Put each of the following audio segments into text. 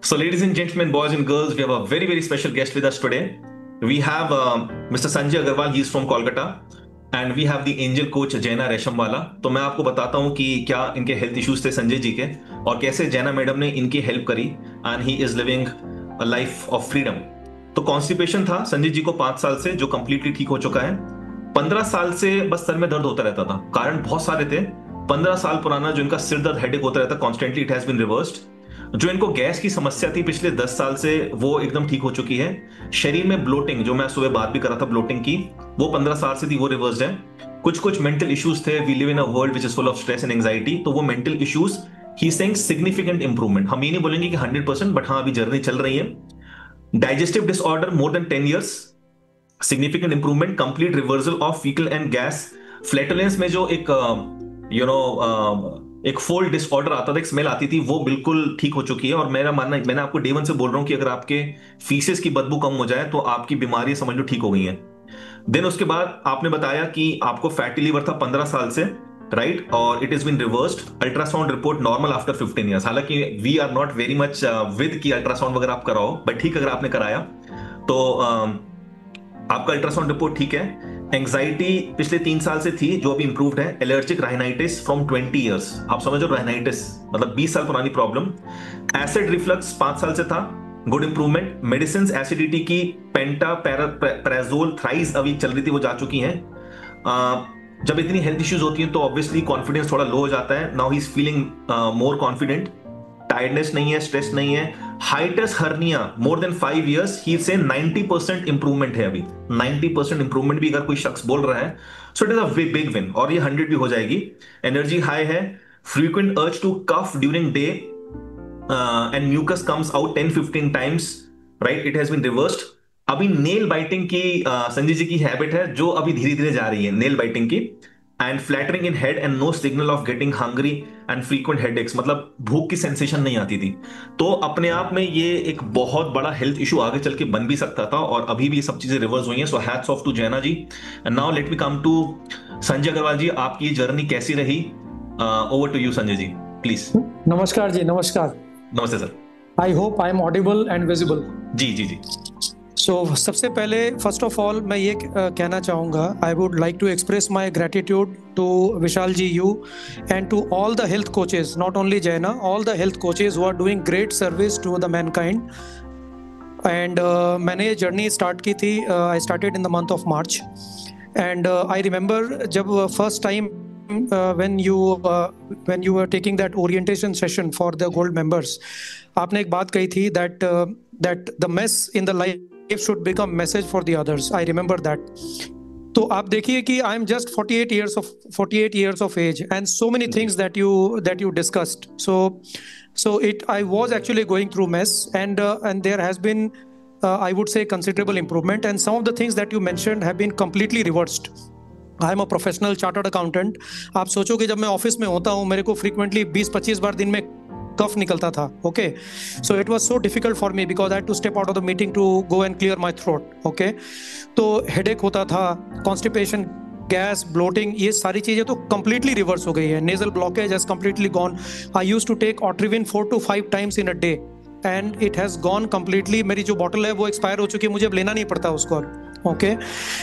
So, ladies and gentlemen, boys and girls, we have a very, very special guest with us today. We have Mr. Sanjay Agarwal. He is from Kolkata. And we have the angel coach Jaina Reshamwala. तो मैं आपको बताता हूँ कि क्या इनके health issues थे संजय जी के, और कैसे जैना मैडम ने इनकी हेल्प करी, and he is living a life of freedom. तो कॉन्स्टिपेशन था संजय जी को 5 साल से, जो कंप्लीटली ठीक हो चुका है। 15 साल से बस सर में दर्द होता रहता था, कारण बहुत सारे थे। 15 साल पुराना जो इनका सिर दर्द हेडेक होता रहता constantly, it has been reversed. जो इनको गैस की समस्या थी पिछले 10 साल से, वो एकदम ठीक हो चुकी है। शरीर में ब्लोटिंग, जो मैं सुबह बात भी कर रहा था ब्लोटिंग की, वो 15 साल से थी, वो रिवर्स्ड है। कुछ मेंटल इश्यूज थे, we live in a world which is full of stress and anxiety, तो वो mental issues, he seeing significant improvement. हम ये नहीं बोलेंगे कि 100%, बट हाँ अभी जर्नी चल रही है। Digestive disorder more than 10 years, significant improvement, complete reversal of faecal and gas. Flatulence में जो एक एक फोल्ड डिसऑर्डर आता था, एक स्मेल आती थी, वो बिल्कुल ठीक हो चुकी है। और मेरा मानना है, मैंने आपको डे 1 से बोल रहा हूं कि अगर आपके फीसेस की बदबू कम हो जाए तो आपकी बीमारी समझ लो ठीक हो गई है। देन उसके बाद आपने बताया कि आपको फैटी लीवर था 15 साल से, राइट, और it is been reversed. Ultrasound report normal after 15 years। हालांकि we are not very much with की अल्ट्रासाउंड वगैरह आप कराओ, बट ठीक अगर आपने कराया तो आपका अल्ट्रासाउंड रिपोर्ट ठीक है। एंग्जाइटी पिछले 3 साल से थी, जो अभी इंप्रूव्ड है। एलर्जिक राइनाइटिस फ्रॉम 20 years, आप समझ लो राइनाइटिस मतलब 20 साल पुरानी प्रॉब्लम। एसिड रिफ्लक्स 5 साल से था, गुड इंप्रूवमेंट। मेडिसिन एसिडिटी की पेंटा पैराजोल थ्राइस अभी चल रही थी, वो जा चुकी हैं। जब इतनी हेल्थ इश्यूज होती हैं तो ऑब्वियसली कॉन्फिडेंस थोड़ा लो हो जाता है। Now he is feeling more confident, tiredness नहीं है, स्ट्रेस नहीं है। Hiatus hernia more than 5 years, ही से 90% इंप्रूवमेंट है अभी। 90% इंप्रूवमेंट भी अगर कोई शख्स बोल रहा है, so it is a big win, और ये 100 भी हो जाएगी। एनर्जी हाई है। Frequent urge to cough during day and mucus comes out 10-15 times, right, it has been reversed. अभी नेल बाइटिंग की संजय जी की हैबिट है, जो अभी धीरे धीरे जा रही है, नेल बाइटिंग की। And flattering in head and no signal of getting hungry and frequent headaches, मतलब भूख की सेंसेशन नहीं आती थी। तो अपने आप में ये एक बहुत बड़ा हेल्थ इशू आगे चल के बन भी सकता था, और अभी भी ये सब चीजें रिवर्स हुई हैं। So hats off to Jaina ji. And now let me come to Sanjay Agrawal ji, आपकी ये जर्नी कैसी रही? Over to you Sanjay ji, please. नमस्कार जी, नमस्कार। नमस्ते sir. I hope I am audible and visible. जी जी जी। सो सबसे पहले फर्स्ट ऑफ ऑल मैं ये कहना चाहूँगा, I would like to express my gratitude to Vishal ji, you and to all the health coaches, not only जैना, all the health coaches who are doing great service to the mankind. And मैंने ये journey start की थी, I started in the month of March. And I remember जब first time when you were taking that orientation session for the gold members, आपने एक बात कही थी that the mess in the life should become message for the others. I remember that. तो आप देखिए कि I am just 48 years of age, and so many things that you discussed. So I was actually going through mess, and there has been I would say considerable improvement, and some of the things that you mentioned have been completely reversed. I am a professional chartered accountant. आप सोचो कि जब मैं office में होता हूँ, मेरे को फ्रीक्वेंटली 20-25 बार दिन में कफ निकलता था। Okay, so it was so difficult for me because I had to step out of the meeting to go and clear my throat. Okay, तो हेडेक होता था, कॉन्स्टिपेशन, गैस, ब्लोटिंग, ये सारी चीज़ें तो कंप्लीटली रिवर्स हो गई है। Nasal blockage has completely gone. I use to take Otrivin 4 to 5 times in a day and it has gone completely. मेरी जो बॉटल है वो एक्सपायर हो चुकी है, मुझे अब लेना नहीं पड़ता उसको अब। Okay,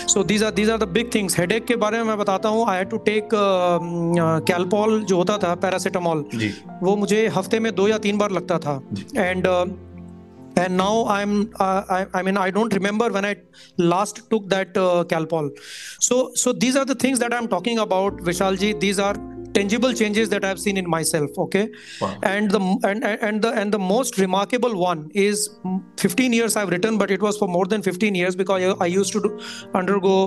so these are the big things. Headache के बारे में मैं बताता हूँ, I had to take Calpol जो होता था, पैरासीटामोल, वो मुझे हफ्ते में 2 या 3 बार लगता था। And now I mean, I don't remember when I last took that Calpol. So these are the things that I'm talking about, Vishal ji. These are tangible changes that I've seen in myself. Okay, wow. And the most remarkable one is 15 years I've written, but it was for more than 15 years because I used to undergo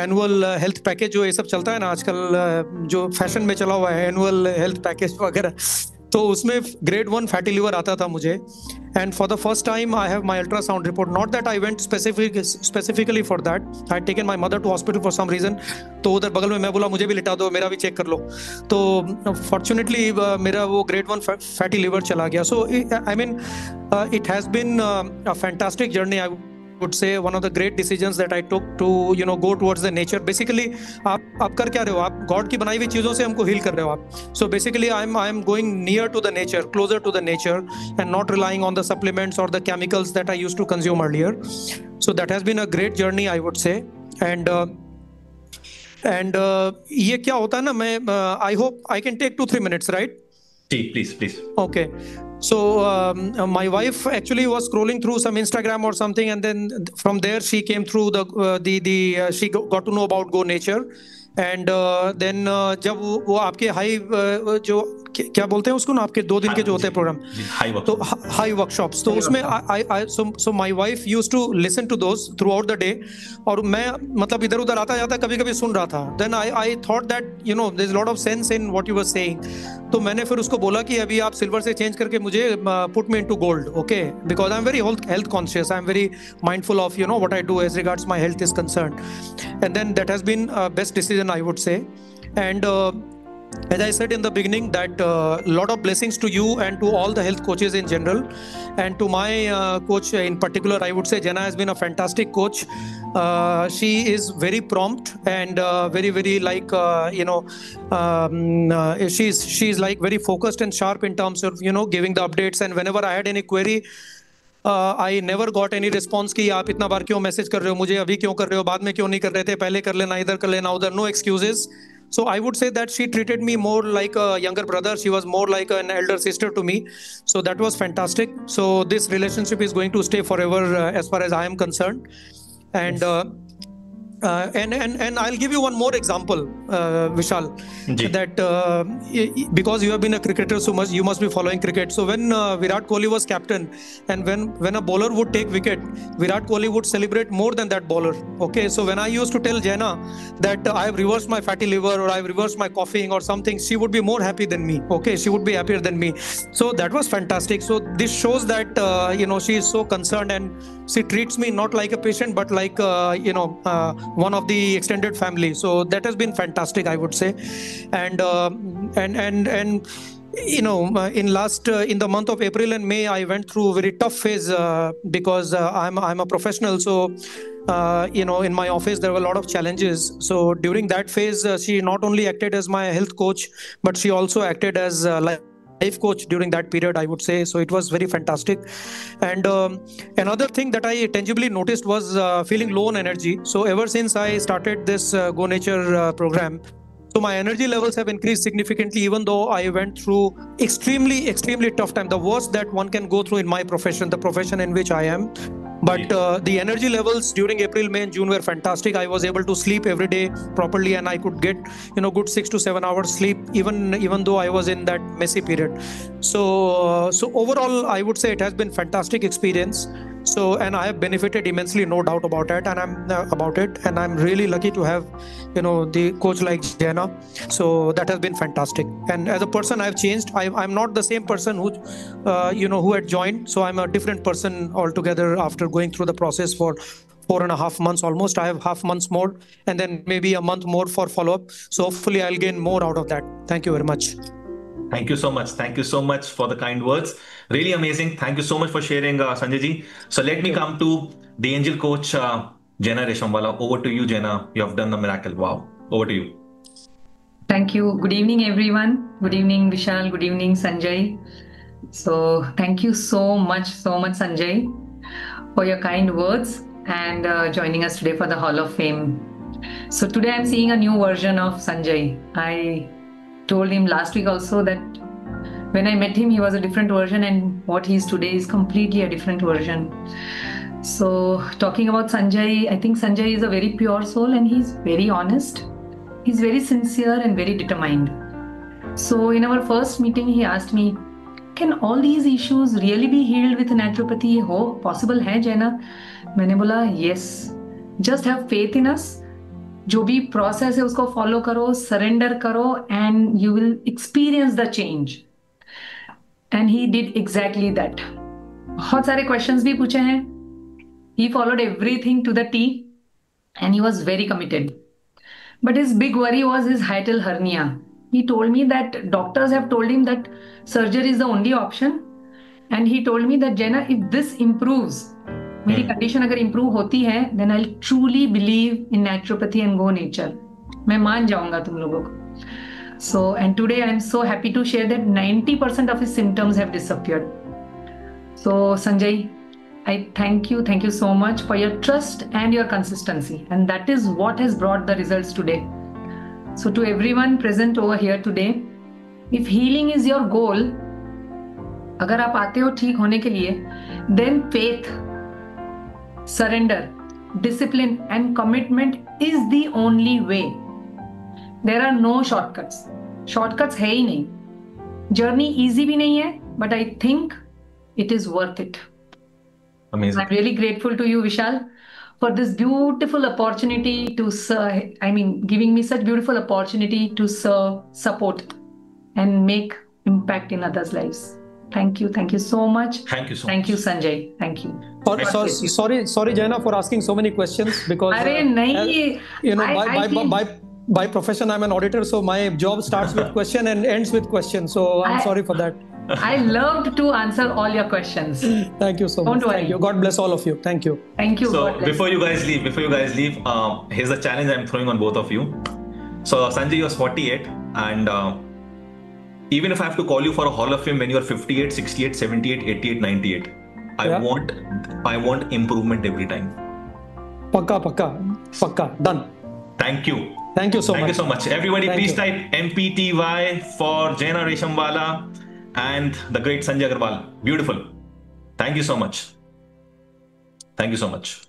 annual health package, जो ये सब चलता है ना आजकल, जो fashion में चला हुआ है, annual health package वगैरह, तो उसमें grade 1 फैटी लिवर आता था मुझे। And for the first time I have my ultrasound report. Not that I went specifically for that. I had taken my mother to hospital for some reason. तो उधर बगल में मैं बोला मुझे भी लिटा दो, मेरा भी चेक कर लो। तो fortunately मेरा वो grade 1 फैटी लिवर चला गया। So I mean it has been a fantastic journey, would say one of the great decisions that I took to go towards the nature. Basically आप कर क्या रहे हो, आप गॉड की बनाई हुई चीजों से हमको हील कर रहे हो आप. So basically I'm going near to the nature, closer to the nature, and not relying on the supplements or the chemicals that I used to consume earlier. So that has been a great journey, I would say. And ये क्या होता है ना, मैं I hope I can take 2-3 minutes, right? Please. Okay. So my wife actually was scrolling through some Instagram or something, and then from there she came through she got to know about Go Nature. And then जब वो आपके high जो क्या बोलते हैं उसको ना, आपके 2 दिन के जो होते हैं प्रोग्राम, तो हाई वर्कशॉप्स, तो उसमें so my wife used to listen to those throughout the day. और मैं मतलब इधर उधर आता जाता कभी कभी सुन रहा था. Then I thought that there's a lot of sense in what you were saying. तो मैंने फिर उसको बोला कि अभी आप सिल्वर से चेंज करके मुझे put me into gold, okay? Because I'm very health conscious, I'm very mindful of what I do as regards my health is concerned. And then that has been best decision, I would say. And as I said in the beginning, that lot of blessings to you and to all the health coaches in general, and to my coach in particular. I would say Jenna has been a fantastic coach. She is very prompt and very like she's like very focused and sharp in terms of giving the updates. And whenever I had any query, I never got any response कि आप इतना बार क्यों message कर रहे हो मुझे, अभी क्यों कर रहे हो, बाद में क्यों नहीं कर रहे थे, पहले कर लेना, इधर कर लेना, उधर. No excuses. So I would say that she treated me more like a younger brother. She was more like an elder sister to me. So that was fantastic. So this relationship is going to stay forever as far as I am concerned. And and I'll give you one more example, Vishal, that because you have been a cricketer so much, you must be following cricket. So when Virat Kohli was captain, and when a bowler would take wicket, Virat Kohli would celebrate more than that bowler. Okay, so when I used to tell Jenna that I have reversed my fatty liver or I have reversed my coughing or something, she would be more happy than me. Okay, she would be happier than me. So that was fantastic. So this shows that she is so concerned, and she treats me not like a patient but like one of the extended family. So that has been fantastic, I would say. And in the month of April and May, I went through a very tough phase because I'm a professional. So in my office there were a lot of challenges. So during that phase, she not only acted as my health coach, but she also acted as life coach during that period, I would say. So it was very fantastic. And another thing that I tangibly noticed was feeling low on energy. So ever since I started this Go Nature program, so my energy levels have increased significantly, even though I went through extremely tough time, the worst that one can go through in my profession, the profession in which I am. But the energy levels during April, May, and June were fantastic. I was able to sleep every day properly, and I could get good 6 to 7 hours sleep, even though I was in that messy period. So overall, I would say it has been fantastic experience. So, and I have benefited immensely, no doubt about it, and I'm really lucky to have the coach like Jenna. So that has been fantastic. And as a person, I've changed. I'm not the same person who who had joined. So I'm a different person altogether after going through the process for 4.5 months almost. I have half months more, and then maybe a month more for follow-up. So hopefully I'll gain more out of that. Thank you very much. Thank you so much. Thank you so much for the kind words. Really amazing. Thank you so much for sharing, Sanjay ji. So let me come to the angel coach, Jenna Reshamwala. Over to you, Jenna. You have done the miracle. Wow. Over to you. Thank you. Good evening, everyone. Good evening, Vishal. Good evening, Sanjay. So thank you so much, Sanjay, for your kind words and joining us today for the Hall of Fame. So today I'm seeing a new version of Sanjay. I told him last week also that when I met him, he was a different version, and what he is today is completely a different version. So talking about Sanjay, I think Sanjay is a very pure soul, and he's very honest. He's very sincere and very determined. So in our first meeting, he asked me, can all these issues really be healed with naturopathy? हो possible है Jenna? मैंने बोला yes. Just have faith in us. जो भी process है उसको follow करो, surrender करो, and you will experience the change. And he did exactly that. बहुत सारे क्वेश्चंस भी पूछे हैं. He followed everything to the T, and he was very committed. But his big worry was his hiatal hernia. He told me that doctors have told him that surgery is the only option, and he told me that Jenna, if this improves, मेरी condition अगर improve होती है, then I truly believe in naturopathy and go nature. मैं मान जाऊंगा तुम लोगों को. So, and today I am so happy to share that 90% of his symptoms have disappeared. So, Sanjay, I thank you so much for your trust and your consistency. And that is what has brought the results today. So, to everyone present over here today, if healing is your goal, अगर आप आते हो ठीक होने के लिए, then faith, surrender, discipline and commitment is the only way. There are no shortcuts. Shortcuts है ही नहीं. Journey easy भी नहीं है, but I think it is worth it. Amazing. I'm really grateful to you, Vishal, for this beautiful opportunity to serve. I mean, giving me such beautiful opportunity to serve, support, and make impact in others' lives. Thank you so much. Thank you so Thank much. you, Sanjay. Thank you. Sorry, Jaina, for asking so many questions because अरे नहीं, you know, I feel- by profession I'm an auditor, so my job starts with question and ends with question. So I'm sorry for that. I loved to answer all your questions. Thank you so much. Don't worry. Thank you. God bless all of you. Thank you. Thank you. So God bless. before you guys leave, here's a challenge I'm throwing on both of you. So Sanjay, you're 48, and even if I have to call you for a Hall of Fame when you're 58, 68, 78, 88, 98, I want improvement every time. Pakka. Done. Thank you. Thank you so much. Thank you so much. Everybody, Thank please you. type MPTY for Jaina Reshamwala and the great Sanjay Agarwal. Beautiful. Thank you so much. Thank you so much.